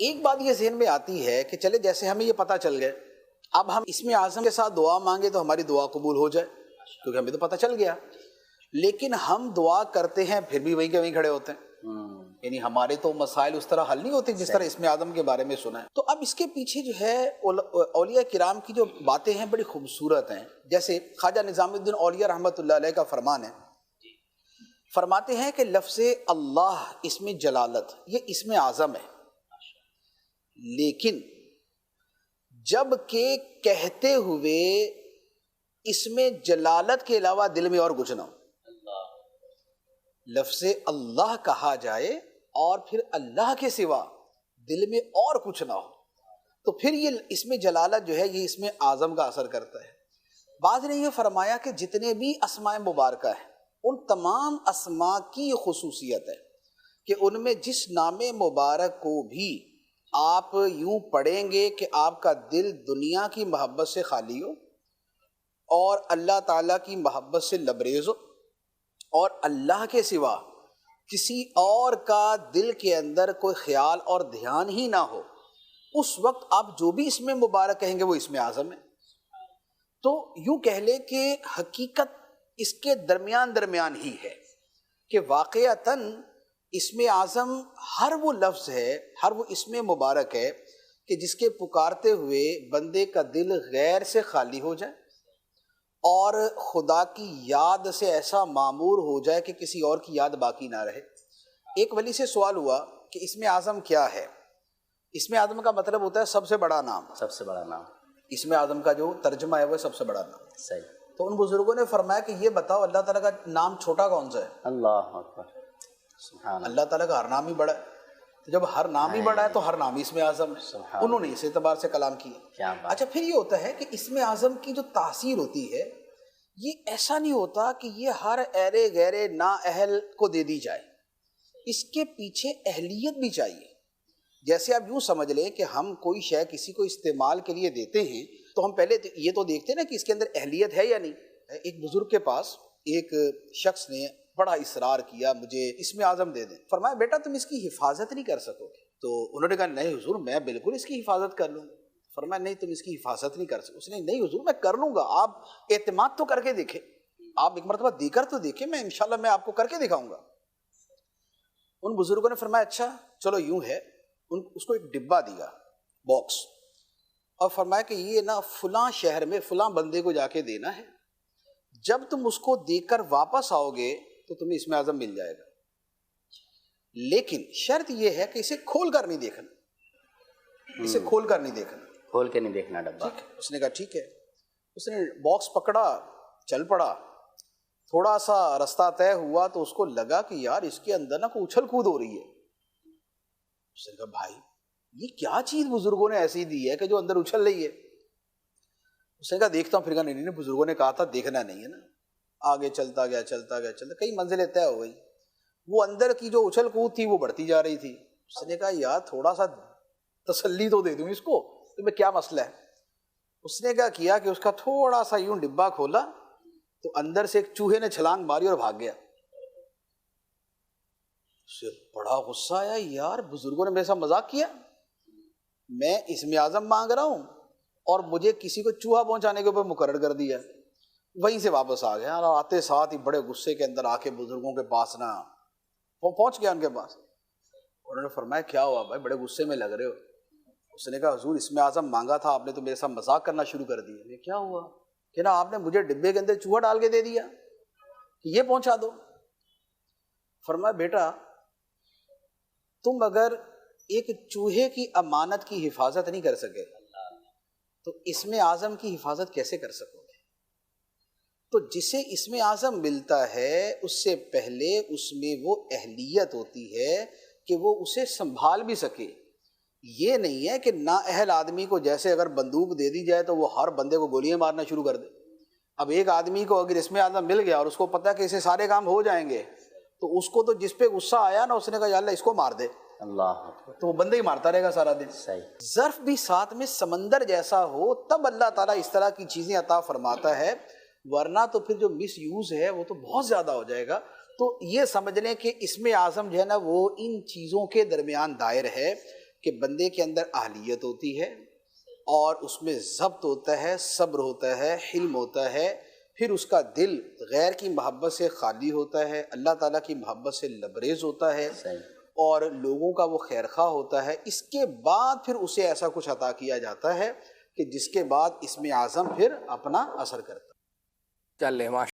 ایک بات یہ ذہن میں آتی ہے کہ چلے جیسے ہمیں یہ پتہ چل گئے، اب ہم اسم اعظم کے ساتھ دعا مانگے تو ہماری دعا قبول ہو جائے، کیونکہ ہمیں تو پتہ چل گیا، لیکن ہم دعا کرتے ہیں پھر بھی وہیں کے وہیں کھڑے ہوتے ہیں، یعنی ہمارے تو مسائل اس طرح حل نہیں ہوتے جس طرح اسم اعظم کے بارے میں سنا ہے۔ تو اب اس کے پیچھے جو ہے اولیاء کرام کی جو باتیں ہیں بڑی خوبصورت ہیں، جیسے خواجہ نظام الدین اولیاء رحمۃ اللہ علیہ کا فرمان ہے، فرماتے ہیں کہ لفظ اللہ اسم جلالت یہ اسم اعظم ہے، لیکن جب کہ کہتے ہوئے اسم جلالت کے علاوہ دل میں اور کچھ نہ ہو، لفظ اللہ کہا جائے اور پھر اللہ کے سوا دل میں اور کچھ نہ ہو، تو پھر یہ اسم جلالت جو ہے یہ اسم اعظم کا اثر کرتا ہے۔ بعض نے یہ فرمایا کہ جتنے بھی اسماء مبارکہ ہیں ان تمام اسماء کی یہ خصوصیت ہے کہ ان میں جس نام مبارک کو بھی آپ یوں پڑھیں گے کہ آپ کا دل دنیا کی محبت سے خالی ہو اور اللہ تعالیٰ کی محبت سے لبریز ہو اور اللہ کے سوا کسی اور کا دل کے اندر کوئی خیال اور دھیان ہی نہ ہو، اس وقت آپ جو بھی اسم مبارک کہیں گے وہ اسم اعظم ہے۔ تو یوں کہہ لے کہ حقیقت اس کے درمیان ہی ہے کہ واقعتاً اسم اعظم ہر وہ لفظ ہے، ہر وہ اسم مبارک ہے کہ جس کے پکارتے ہوئے بندے کا دل غیر سے خالی ہو جائے اور خدا کی یاد سے ایسا معمور ہو جائے کہ کسی اور کی یاد باقی نہ رہے۔ ایک ولی سے سوال ہوا کہ اسم اعظم کیا ہے؟ اسم اعظم کا مطلب ہوتا ہے سب سے بڑا نام، سب سے بڑا نام۔ اسم اعظم کا جو ترجمہ ہے وہ سب سے بڑا نام، صحیح۔ تو ان بزرگوں نے فرمایا کہ یہ بتاؤ اللہ تعالیٰ کا نام چھوٹا کون سا ہے؟ اللہ اکبر، سبحان اللہ تعالیٰ کا ہر نام ہی بڑا ہے، تو جب ہر نام ہی بڑا ہے تو ہر نام ہی اسم اعظم ہے، انہوں نے اس اعتبار سے کلام کیا۔ اچھا پھر یہ ہوتا ہے کہ اسم اعظم کی جو تاثیر ہوتی ہے یہ ایسا نہیں ہوتا کہ یہ ہر ایرے غیرے نااہل کو دے دی جائے، اس کے پیچھے اہلیت بھی چاہیے۔ جیسے آپ یوں سمجھ لیں کہ ہم کوئی شے کسی کو استعمال کے لیے دیتے ہیں تو ہم پہلے یہ تو دیکھتے ہیں نا کہ اس کے اندر اہلیت ہے یا نہیں۔ ایک بزرگ کے پاس ایک شخص نے بڑا اصرار کیا مجھے اسم اعظم دے دیں، فرمایا بیٹا تم اس کی حفاظت نہیں کر سکو گے، تو انہوں نے کہا نہیں حضور میں بالکل اس کی حفاظت کر لوں گا۔ فرمایا نہیں تم اس کی حفاظت نہیں کر سکو۔ اس نے نہیں حضور میں کر لوں گا، آپ اعتماد تو کر کے دیکھیں، آپ ایک مرتبہ دے کر تو دیکھیں، میں انشاءاللہ میں آپ کو کر کے دکھاؤں گا۔ ان بزرگوں نے فرمایا اچھا چلو یوں ہے، اس کو ایک ڈبہ دیا، باکس، اور فرمایا کہ یہ نا فلاں شہر میں فلاں بندے کو جا کے دینا ہے، جب تم اس کو دے کر واپس آؤ گے تو تمہیں اسم اعظم مل جائے گا، لیکن شرط یہ ہے کہ اسے کھول کر نہیں دیکھنا، اسے کھول کر نہیں دیکھنا، کھول کے نہیں دیکھنا ڈبہ۔ اس نے کہا ٹھیک ہے۔ اس نے باکس پکڑا، چل پڑا، تھوڑا سا رستہ طے ہوا تو اس کو لگا کہ یار اس کے اندر نا کوئی اچھل کود ہو رہی ہے۔ اس نے کہا بھائی یہ کیا چیز بزرگوں نے ایسی دی ہے کہ جو اندر اچھل رہی ہے؟ اس نے کہا دیکھتا ہوں، پھر کہا نہیں بزرگوں نے کہا تھا دیکھنا نہیں ہے نا۔ آگے چلتا گیا کئی منزلیں طے ہو گئی، وہ اندر کی جو اچھل کود تھی وہ بڑھتی جا رہی تھی۔ اس نے کہا یار تھوڑا سا تسلی تو دے دوں اس کو، تمہیں کیا مسئلہ ہے؟ اس نے کیا کہ اس کا تھوڑا سا یوں ڈبہ کھولا تو اندر سے ایک چوہے نے چھلانگ ماری اور بھاگ گیا۔ اسے بڑا غصہ آیا، یار بزرگوں نے میرے ساتھ مذاق کیا، میں اسم اعظم مانگ رہا ہوں اور مجھے کسی کو چوہا پہنچانے کے اوپر مقرر کر دیا۔ وہیں سے واپس آ گیا اور آتے ساتھ ہی بڑے غصے کے اندر آ کے بزرگوں کے پاس نا وہ پہنچ گیا ان کے پاس۔ انہوں نے فرمایا کیا ہوا بھائی بڑے غصے میں لگ رہے ہو؟ اس نے کہا حضور اسم اعظم مانگا تھا آپ نے تو میرے ساتھ مذاق کرنا شروع کر دیا۔ میں کیا ہوا؟ کہ نا آپ نے مجھے ڈبے کے اندر چوہا ڈال کے دے دیا کہ یہ پہنچا دو۔ فرمایا بیٹا تم اگر ایک چوہے کی امانت کی حفاظت نہیں کر سکے تو اسم اعظم کی حفاظت کیسے کر سکو گے؟ تو جسے اسم اعظم ملتا ہے اس سے پہلے اس میں وہ اہلیت ہوتی ہے کہ وہ اسے سنبھال بھی سکے۔ یہ نہیں ہے کہ نااہل آدمی کو جیسے اگر بندوق دے دی جائے تو وہ ہر بندے کو گولیاں مارنا شروع کر دے۔ اب ایک آدمی کو اگر اسم اعظم مل گیا اور اس کو پتہ ہے کہ اسے سارے کام ہو جائیں گے تو اس کو تو جس پہ غصہ آیا نا اس نے کہا یا اللہ اس کو مار دے، اللہ تو وہ بندے ہی مارتا رہے گا سارا دن۔ ظرف بھی ساتھ میں سمندر جیسا ہو تب اللہ تعالیٰ اس طرح کی چیزیں عطا فرماتا ہے، ورنہ تو پھر جو مس یوز ہے وہ تو بہت زیادہ ہو جائے گا۔ تو یہ سمجھ لیں کہ اسم اعظم جو ہے نا وہ ان چیزوں کے درمیان دائر ہے کہ بندے کے اندر اہلیت ہوتی ہے اور اس میں ضبط ہوتا ہے، صبر ہوتا ہے، حلم ہوتا ہے، پھر اس کا دل غیر کی محبت سے خالی ہوتا ہے، اللہ تعالیٰ کی محبت سے لبریز ہوتا ہے اور لوگوں کا وہ خیر خواہ ہوتا ہے۔ اس کے بعد پھر اسے ایسا کچھ عطا کیا جاتا ہے کہ جس کے بعد اسم اعظم پھر اپنا اثر کرتا ہے۔ چلے